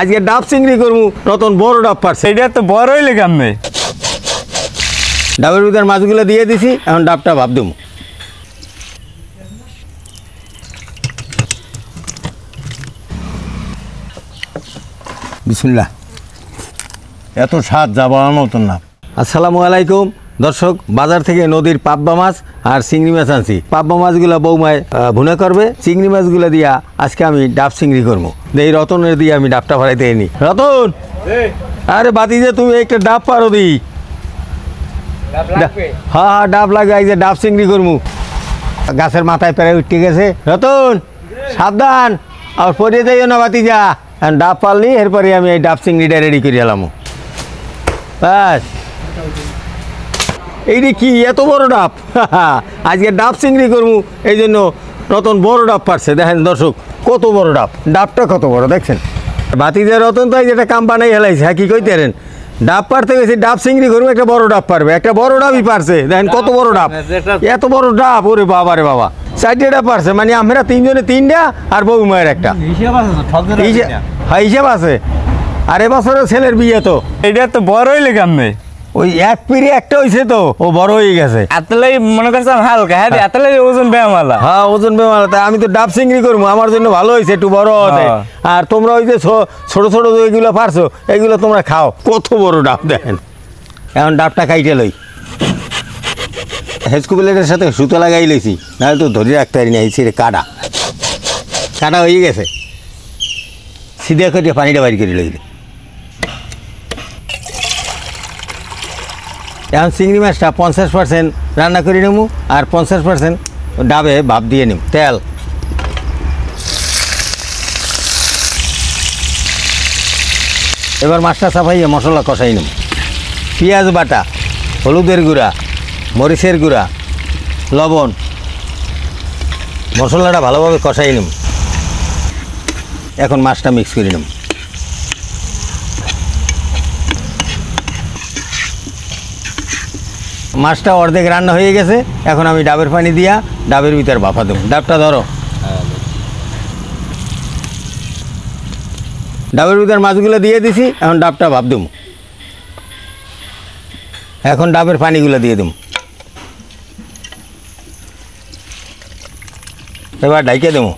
আজকে ডাব চিংড়ি করবো, নতুন বড় ডাব পারছে। এটা তো বড় হইলে কেমনে? ডাবের ভিতর মাছগুলো দিয়ে দিছি, এখন ডাবটা ভাব দেবো। বিসমিল্লাহ। এত স্বাদ যাবার মতন না। আসসালামু আলাইকুম দর্শক, বাজার থেকে নদীর পাব্বা মাছ আর চিংড়ি মাছ আনছি। পাব্বা মাছগুলো বৌমায় ভুনা করবে, চিংড়ি মাছগুলো দিয়া আজকে আমি ডাব চিংড়ি করবো। এই রতনের দিয়ে আমি ডাবটা ভরাইতে এনি। রতন, আরে বাতি যে তুমি একটা ডাব পারো দি। হ্যাঁ, ডাব লাগে, এই যে ডাব চিংড়ি করবো। গাছের মাথায় প্রায় উঠে গেছে। রতন সাবধান, আর পরে যাইও না বাতি যা। ডাব পারলি এরপরে আমি এই ডাব চিংড়িটা রেডি করে এলাম। ব্যাস, এইটি কি এত বড় ডাব? আজকে ডাব চিংড়ি করবো, এই জন্য রতন বড় ডাব পারছে। দেখেন দর্শক কত বড় ডাব, ডাবটা কত বড় দেখছেন। বাতিজা রতন তো এই যেটা কাম বানাই হেলাইছে। হ্যাঁ, কি কইতেন, ডাব পারতে গেছি, ডাব চিংড়ি করবো, একটা বড় ডাব পারবে। একটা বড় ডাবই পারছে, দেখেন কত বড় ডাব, এত বড় ডাব। ওরে বাবা রে বাবা, চারটে ডাব পারছে, মানে আমরা তিনজনে তিনটা আর বৌমায়ের একটা। হ্যাঁ, হিসাব আছে। আর এবছরের ছেলের বিয়ে তো। এটা তো বড় হইলে কেমনে? ওই এক পিড়ি একটা হয়েছে তো, ও বড় হয়ে গেছে। এতলাই মনে করছেন হালকা? হ্যাঁ, এতলাই ওজন ব্যায়ামালা। হ্যাঁ, ওজন বেমালা। তাই আমি তো ডাব চিংড়ি করবো, আমার জন্য ভালো হয়েছে, একটু বড় হবে। আর তোমরা ওই যে ছোট ছোট যেগুলো পারছো, এগুলো তোমরা খাও। কত বড় ডাব দেখেন। এখন ডাবটা খাইতে লই। হেসকু প্লেটের সাথে সুতো লাগাই লইছি, নাহলে তো ধরে রাখতে পারি না। এই ছেড়ে কাটা কাটা হয়ে গেছে। সিধা করে পানিটা বাইর করে লইলে। এখন চিংড়ি মাছটা 50% রান্না করে নেব, আর 50% ডাবে ভাপ দিয়ে নিব। তেল, এবার মাছটা চাপাইয়ে মশলা কষাই নেব। পেঁয়াজ বাটা, হলুদের গুঁড়া, মরিচের গুঁড়া, লবণ, মশলাটা ভালোভাবে কষাই নেব। এখন মাছটা মিক্স করে নেব। মাছটা অর্ধেক রান্না হয়ে গেছে, এখন আমি ডাবের পানি দিয়া ডাবের ভিতর ভাপা দেবো। ডাবটা ধরো। ডাবের ভিতর মাছগুলো দিয়ে দিছি, এখন ডাবটা ভাপ দেবো। এখন ডাবের পানিগুলো দিয়ে দেবো। এবার ঢাইকে দেবো।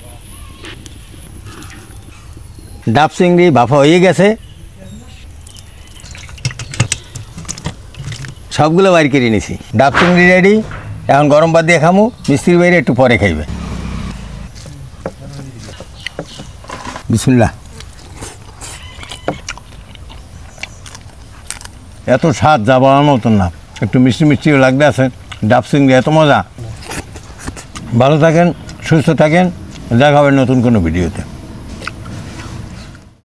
ডাব চিংড়ি ভাপা হয়ে গেছে, সবগুলো বাইর করে নিছি। ডাব চিংড়ি রেডি। এখন গরম ভাত দিয়ে খামু, মিস্ত্রির বাইরে একটু পরে খাইবে। বিসমিল্লাহ। এত স্বাদ যাবার মতন না, একটু মিষ্টি মিষ্টিও লাগতে আছে। ডাব চিংড়ি এত মজা। ভালো থাকেন, সুস্থ থাকেন, দেখা হবে নতুন কোনো ভিডিওতে।